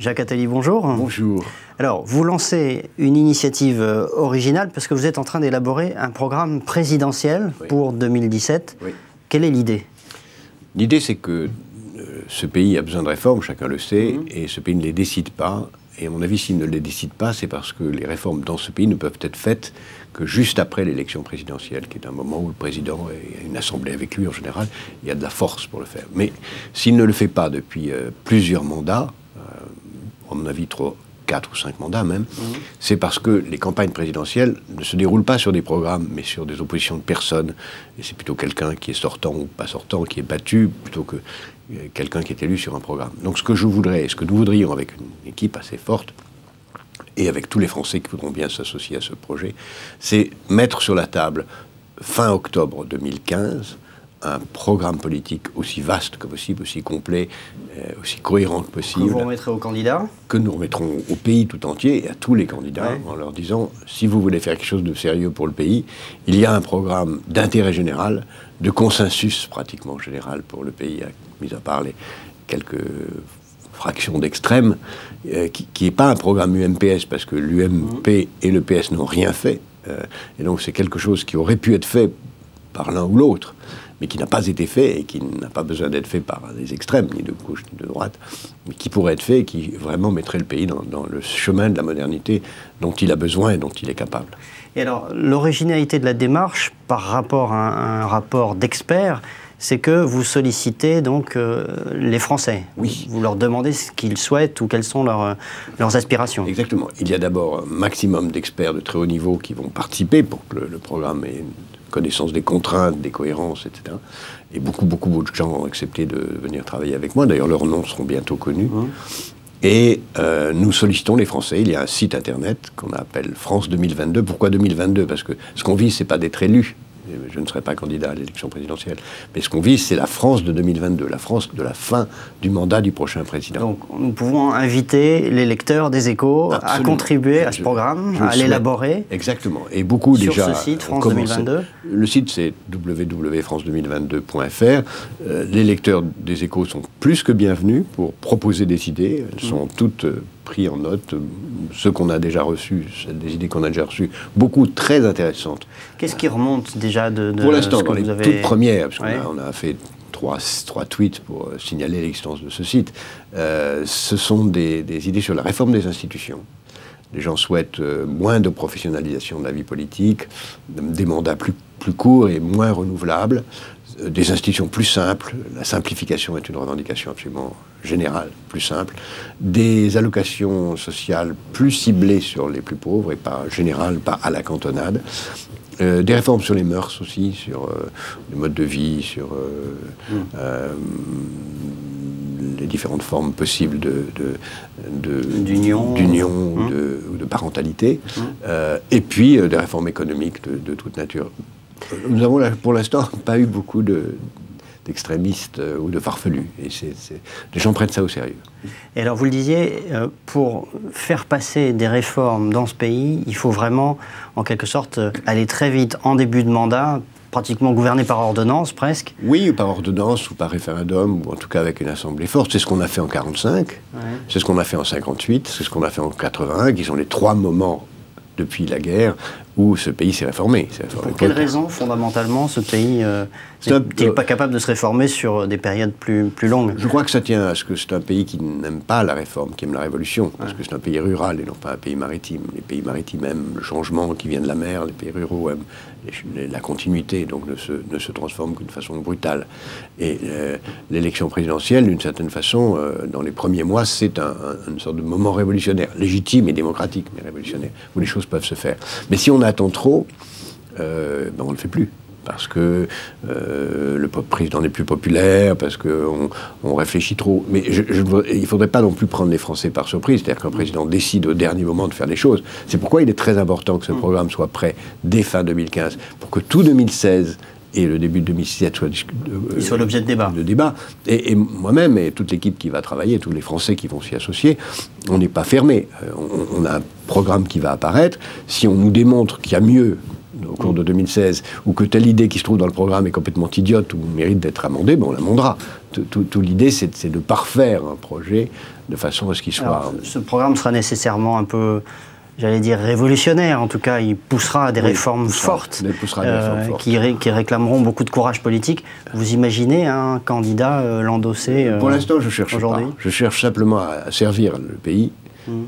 Jacques Attali, bonjour. Bonjour. Alors, vous lancez une initiative originale parce que vous êtes en train d'élaborer un programme présidentiel pour 2017. Oui. Quelle est l'idée? L'idée, c'est que ce pays a besoin de réformes, chacun le sait, et ce pays ne les décide pas. Et à mon avis, s'il ne les décide pas, c'est parce que les réformes dans ce pays ne peuvent être faites que juste après l'élection présidentielle, qui est un moment où le président et une assemblée avec lui, en général, il y a de la force pour le faire. Mais s'il ne le fait pas depuis plusieurs mandats, à mon avis, 4 ou 5 mandats même, c'est parce que les campagnes présidentielles ne se déroulent pas sur des programmes, mais sur des oppositions de personnes. Et c'est plutôt quelqu'un qui est sortant ou pas sortant, qui est battu, plutôt que quelqu'un qui est élu sur un programme. Donc ce que je voudrais, ce que nous voudrions avec une équipe assez forte, et avec tous les Français qui voudront bien s'associer à ce projet, c'est mettre sur la table, fin octobre 2015, un programme politique aussi vaste que possible, aussi complet, aussi cohérent que possible. Que vous remettrez aux candidats? Que nous remettrons au pays tout entier et à tous les candidats, en leur disant, si vous voulez faire quelque chose de sérieux pour le pays, il y a un programme d'intérêt général, de consensus pratiquement général pour le pays, mis à part les quelques fraction d'extrême, qui n'est pas un programme UMPS, parce que l'UMP et le PS n'ont rien fait. Et donc c'est quelque chose qui aurait pu être fait par l'un ou l'autre, mais qui n'a pas été fait et qui n'a pas besoin d'être fait par les extrêmes, ni de gauche ni de droite, mais qui pourrait être fait et qui vraiment mettrait le pays dans le chemin de la modernité dont il a besoin et dont il est capable. Et alors, l'originalité de la démarche, par rapport à un rapport d'experts, c'est que vous sollicitez donc les Français. Oui. Vous leur demandez ce qu'ils souhaitent ou quelles sont leurs aspirations. Exactement. Il y a d'abord un maximum d'experts de très haut niveau qui vont participer pour que le programme ait une connaissance des contraintes, des cohérences, etc. Et beaucoup de gens ont accepté de venir travailler avec moi. D'ailleurs, leurs noms seront bientôt connus. Et nous sollicitons les Français. Il y a un site internet qu'on appelle France 2022. Pourquoi 2022? Parce que ce qu'on vise, c'est pas d'être élu. Je ne serai pas candidat à l'élection présidentielle. Mais ce qu'on vise, c'est la France de 2022, la France de la fin du mandat du prochain président. Donc nous pouvons inviter les lecteurs des Échos à contribuer à ce programme, à l'élaborer. Exactement. Et beaucoup sur déjà ce site, France 2022. Le site, c'est www.france2022.fr. Les lecteurs des Échos sont plus que bienvenus pour proposer des idées. Elles sont toutes pris en note, ceux qu'on a déjà reçus, des idées qu'on a déjà reçues, beaucoup très intéressantes. Qu'est-ce qui remonte déjà de pour l'instant, dans les toutes premières, parce qu'on a fait trois tweets pour signaler l'existence de ce site, ce sont des idées sur la réforme des institutions. Les gens souhaitent moins de professionnalisation de la vie politique, des mandats plus courts et moins renouvelables, des institutions plus simples. La simplification est une revendication absolument générale, plus simple. Des allocations sociales plus ciblées sur les plus pauvres et pas générales, pas à la cantonade. Des réformes sur les mœurs aussi, sur le mode de vie, sur les différentes formes possibles d'union ou de parentalité. Et puis des réformes économiques de toute nature. Nous avons pour l'instant pas eu beaucoup d'extrémistes ou de farfelus. Et les gens prennent ça au sérieux. Et alors vous le disiez, pour faire passer des réformes dans ce pays, il faut vraiment, en quelque sorte, aller très vite en début de mandat, pratiquement gouverné par ordonnance, presque. Oui, par ordonnance ou par référendum, ou en tout cas avec une assemblée forte. C'est ce qu'on a fait en 1945, c'est ce qu'on a fait en 1958, c'est ce qu'on a fait en 1981, qui sont les 3 moments depuis la guerre où ce pays s'est réformé. Pour quelle raison, fondamentalement, ce pays n'est pas capable de se réformer sur des périodes plus longues? Je crois que ça tient à ce que c'est un pays qui n'aime pas la réforme, qui aime la révolution, parce que c'est un pays rural et non pas un pays maritime. Les pays maritimes aiment le changement qui vient de la mer, les pays ruraux aiment la continuité, donc ne se transforment qu'une façon brutale. Et l'élection présidentielle, d'une certaine façon, dans les premiers mois, c'est une sorte de moment révolutionnaire, légitime et démocratique, mais révolutionnaire, où les choses peuvent se faire. Mais si on attend trop, on ne le fait plus. Parce que le président n'est plus populaire, parce qu'on réfléchit trop. Mais il ne faudrait pas non plus prendre les Français par surprise, c'est-à-dire qu'un président décide au dernier moment de faire les choses. C'est pourquoi il est très important que ce programme soit prêt dès fin 2015, pour que tout 2016 et le début de 2017 soit l'objet de débat. Et moi-même et toute l'équipe qui va travailler, tous les Français qui vont s'y associer, on n'est pas fermé. On a un programme qui va apparaître. Si on nous démontre qu'il y a mieux au cours de 2016, ou que telle idée qui se trouve dans le programme est complètement idiote ou mérite d'être amendée, ben on l'amendera. L'idée, c'est de parfaire un projet de façon à ce qu'il soit... Alors, ce programme sera nécessairement un peu, j'allais dire, révolutionnaire. En tout cas, il poussera à des réformes fortes, qui réclameront beaucoup de courage politique. Vous imaginez un candidat l'endosser Pour l'instant, je cherche pas. Je cherche simplement à servir le pays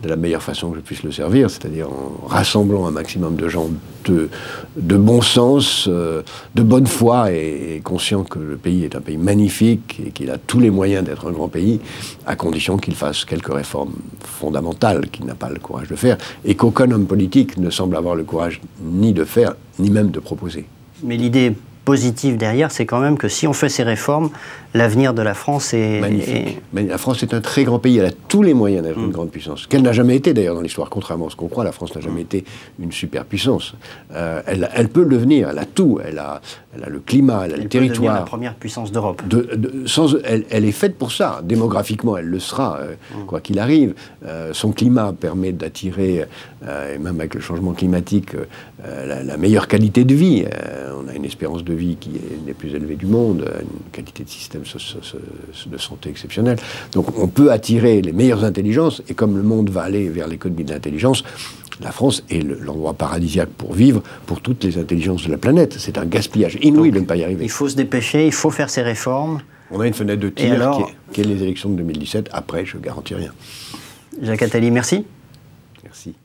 de la meilleure façon que je puisse le servir, c'est-à-dire en rassemblant un maximum de gens de bon sens, de bonne foi et conscients que le pays est un pays magnifique et qu'il a tous les moyens d'être un grand pays, à condition qu'il fasse quelques réformes fondamentales qu'il n'a pas le courage de faire et qu'aucun homme politique ne semble avoir le courage ni de faire, ni même de proposer. Mais l'idée positive derrière, c'est quand même que si on fait ces réformes, l'avenir de la France est... Magnifique. Mais la France est un très grand pays, elle a tous les moyens d'être une grande puissance, qu'elle n'a jamais été d'ailleurs dans l'histoire, contrairement à ce qu'on croit, la France n'a jamais été une superpuissance. Elle peut le devenir, elle a tout, elle a le climat, elle a le territoire. Elle peut devenir la première puissance d'Europe. Elle est faite pour ça, démographiquement elle le sera, quoi qu'il arrive. Son climat permet d'attirer, et même avec le changement climatique, la meilleure qualité de vie. On a une espérance de vie qui est une des plus élevées du monde, une qualité de système de santé exceptionnelle. Donc on peut attirer les meilleures intelligences, et comme le monde va aller vers l'économie de l'intelligence, la France est l'endroit paradisiaque pour vivre pour toutes les intelligences de la planète. C'est un gaspillage inouï de ne pas y arriver. Il faut se dépêcher, il faut faire ces réformes. On a une fenêtre de tir qui est les élections de 2017. Après, je ne garantis rien. Jacques Attali, merci. Merci.